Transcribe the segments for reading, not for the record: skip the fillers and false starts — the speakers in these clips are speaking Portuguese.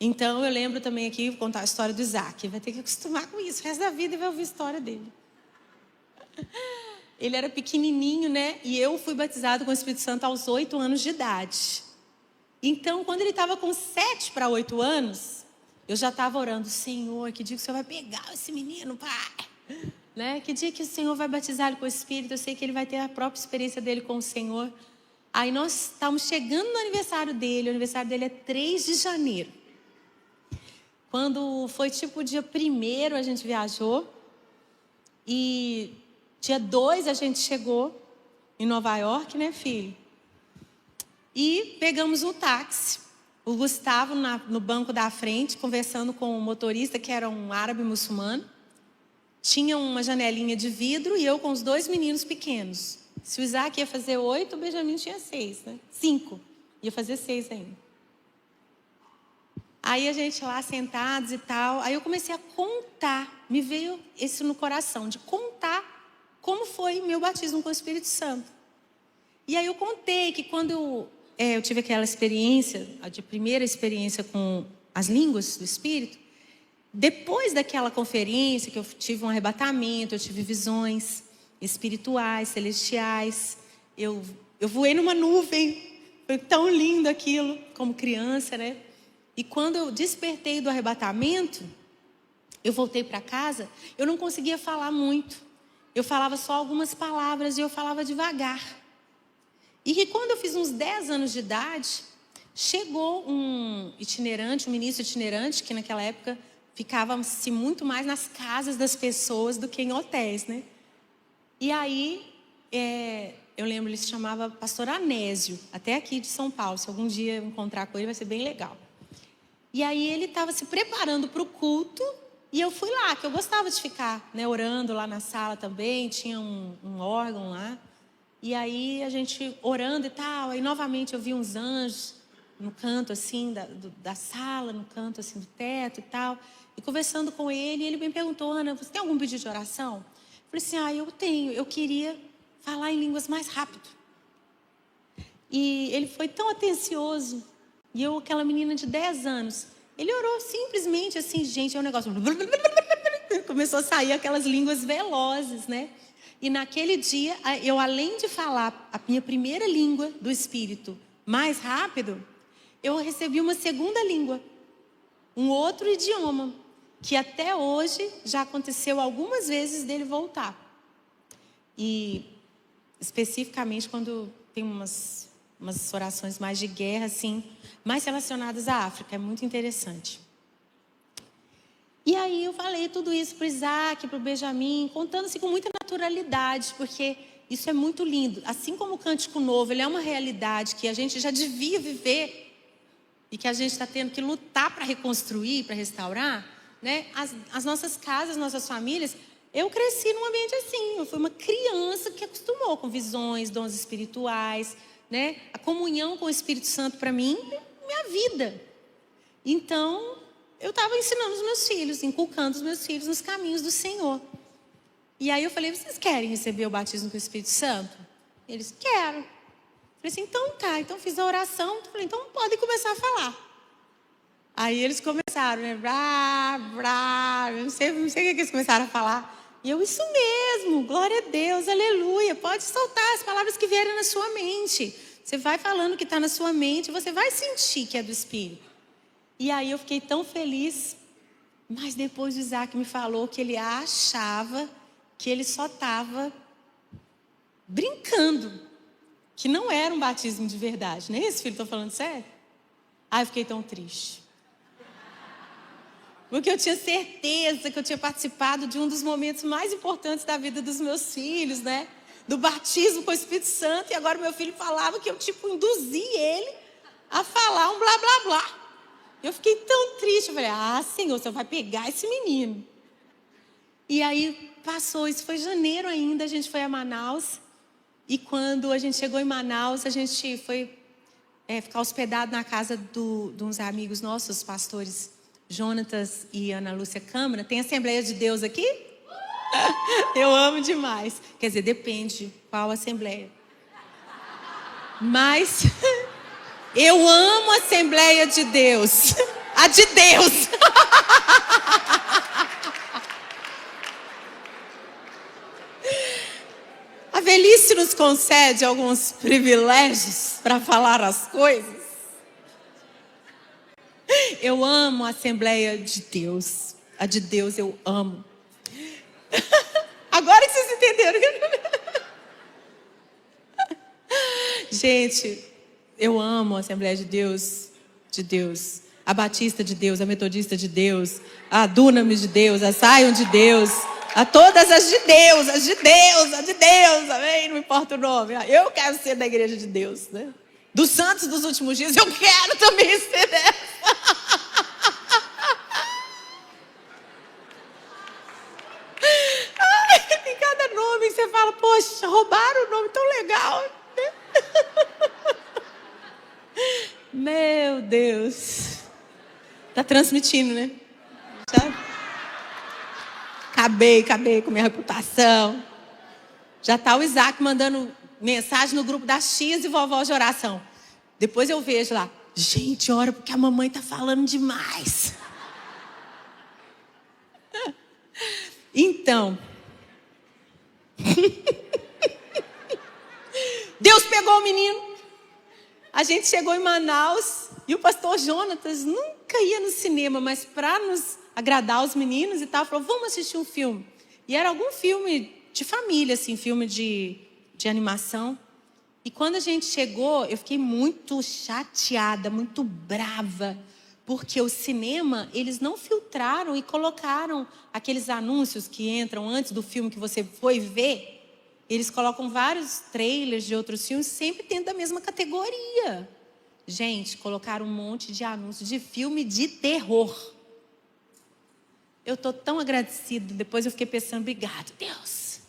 Então, eu lembro também aqui, vou contar a história do Isaac. Vai ter que acostumar com isso, o resto da vida vai ouvir a história dele. Ele era pequenininho, né? E eu fui batizado com o Espírito Santo aos 8 anos de idade. Então, quando ele estava com 7 para 8 anos, eu já estava orando: Senhor, que dia que o Senhor vai pegar esse menino, pai? Né? Que dia que o Senhor vai batizar ele com o Espírito? Eu sei que ele vai ter a própria experiência dele com o Senhor. Aí nós estávamos chegando no aniversário dele. O aniversário dele é 3 de janeiro. Quando foi tipo dia 1º, a gente viajou. E dia 2 a gente chegou em Nova York, né, filho? E pegamos um táxi. O Gustavo no banco da frente, conversando com o motorista, que era um árabe muçulmano. Tinha uma janelinha de vidro e eu com os 2 meninos pequenos. Se o Isaac ia fazer 8, o Benjamin tinha 6, né? 5. Ia fazer 6 ainda. Aí a gente lá sentados e tal. Aí eu comecei a contar. Me veio isso no coração, de contar como foi meu batismo com o Espírito Santo. E aí eu contei que quando eu tive aquela experiência, a primeira experiência com as línguas do Espírito, depois daquela conferência que eu tive um arrebatamento, eu tive visões espirituais, celestiais. Eu voei numa nuvem, foi tão lindo aquilo, como criança, né? E quando eu despertei do arrebatamento, eu voltei para casa, eu não conseguia falar muito. Eu falava só algumas palavras e eu falava devagar. E que quando eu fiz uns 10 anos de idade, chegou um ministro itinerante, que naquela época ficava-se muito mais nas casas das pessoas do que em hotéis, né? E aí, eu lembro, ele se chamava Pastor Anésio, até aqui de São Paulo. Se algum dia eu encontrar com ele, vai ser bem legal. E aí ele estava se preparando para o culto, e eu fui lá, que eu gostava de ficar, né, orando lá na sala também, tinha um órgão lá. E aí a gente orando e tal, aí novamente eu vi uns anjos no canto assim da sala, no canto assim do teto e tal. E conversando com ele, ele me perguntou: Ana, você tem algum pedido de oração? Eu falei assim: eu tenho, eu queria falar em línguas mais rápido. E ele foi tão atencioso. E eu, aquela menina de 10 anos, ele orou simplesmente assim, gente, é um negócio... Começou a sair aquelas línguas velozes, né? E naquele dia, eu além de falar a minha primeira língua do Espírito mais rápido, eu recebi uma segunda língua, um outro idioma, que até hoje já aconteceu algumas vezes dele voltar. E especificamente quando tem umas orações mais de guerra, assim, mais relacionadas à África. É muito interessante. E aí eu falei tudo isso para o Isaac, para o Benjamin, contando-se com muita naturalidade, porque isso é muito lindo. Assim como o Cântico Novo, ele é uma realidade que a gente já devia viver e que a gente está tendo que lutar para reconstruir, para restaurar, né? As nossas casas, nossas famílias. Eu cresci num ambiente assim. Eu fui uma criança que acostumou com visões, dons espirituais, né? A comunhão com o Espírito Santo para mim é minha vida. Então, eu estava ensinando os meus filhos, inculcando os meus filhos nos caminhos do Senhor. E aí eu falei: vocês querem receber o batismo com o Espírito Santo? Eles: quero. Eu falei assim: então tá, então fiz a oração. Falei: então podem começar a falar. Aí eles começaram, né? Brá, brá, não sei o que eles começaram a falar. E eu: isso mesmo, glória a Deus, aleluia. Pode soltar as palavras que vierem na sua mente. Você vai falando o que está na sua mente, você vai sentir que é do Espírito. E aí eu fiquei tão feliz. Mas depois o Isaac me falou que ele achava que ele só estava brincando, que não era um batismo de verdade. Nem esse filho, estou falando sério? Aí eu fiquei tão triste. Porque eu tinha certeza que eu tinha participado de um dos momentos mais importantes da vida dos meus filhos, né? Do batismo com o Espírito Santo. E agora meu filho falava que eu, induzi ele a falar um blá, blá, blá. Eu fiquei tão triste. Eu falei: Senhor, você vai pegar esse menino. E aí passou, isso foi janeiro ainda, a gente foi a Manaus. E quando a gente chegou em Manaus, a gente foi ficar hospedado na casa de uns amigos nossos, pastores Jonatas e Ana Lúcia Câmara. Tem Assembleia de Deus aqui? Eu amo demais. Quer dizer, depende qual Assembleia. Mas eu amo a Assembleia de Deus. A de Deus. A velhice nos concede alguns privilégios para falar as coisas. Eu amo a Assembleia de Deus. A de Deus eu amo. Agora que vocês entenderam. Gente, eu amo a Assembleia de Deus. A Batista de Deus, a Metodista de Deus, a Dunamis de Deus, a Zion de Deus. A todas as de Deus, amém? Não importa o nome. Eu quero ser da igreja de Deus, né? Dos santos dos últimos dias, eu quero também ser dessa. Ai, tem cada nome que você fala, poxa, roubaram o nome tão legal. Meu Deus. Tá transmitindo, né? Sabe? Acabei com minha reputação. Já tá o Isaac mandando mensagem no grupo das tias e vovós de oração. Depois eu vejo lá, gente, ora porque a mamãe tá falando demais. Então, Deus pegou o menino. A gente chegou em Manaus e o pastor Jonatas nunca ia no cinema, mas para nos agradar os meninos e tal, falou, vamos assistir um filme. E era algum filme de família, assim, filme de animação. E quando a gente chegou, eu fiquei muito chateada, muito brava, porque o cinema, eles não filtraram e colocaram aqueles anúncios que entram antes do filme que você foi ver. Eles colocam vários trailers de outros filmes, sempre dentro da mesma categoria. Gente, colocaram um monte de anúncios de filme de terror. Eu estou tão agradecida. Depois eu fiquei pensando, obrigado, Deus.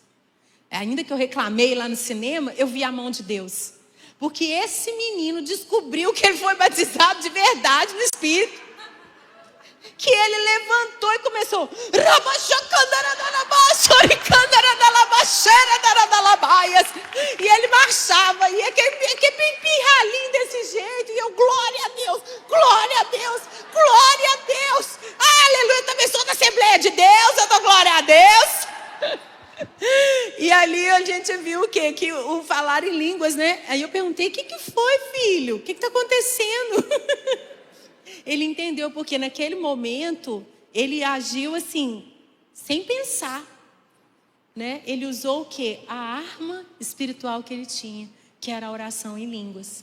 Ainda que eu reclamei lá no cinema, eu vi a mão de Deus. Porque esse menino descobriu que ele foi batizado de verdade no Espírito. Que ele levantou e começou. E ele marchava. E aquele pirralhinho desse jeito. E eu, glória a Deus, glória a Deus, glória a Deus. Aleluia, eu também sou da Assembleia de Deus. Eu dou glória a Deus. E ali a gente viu o quê? Que o falar em línguas, né? Aí eu perguntei, o que foi, filho? O que está acontecendo? Ele entendeu, porque naquele momento, ele agiu assim, sem pensar, né? Ele usou o quê? A arma espiritual que ele tinha, que era a oração em línguas.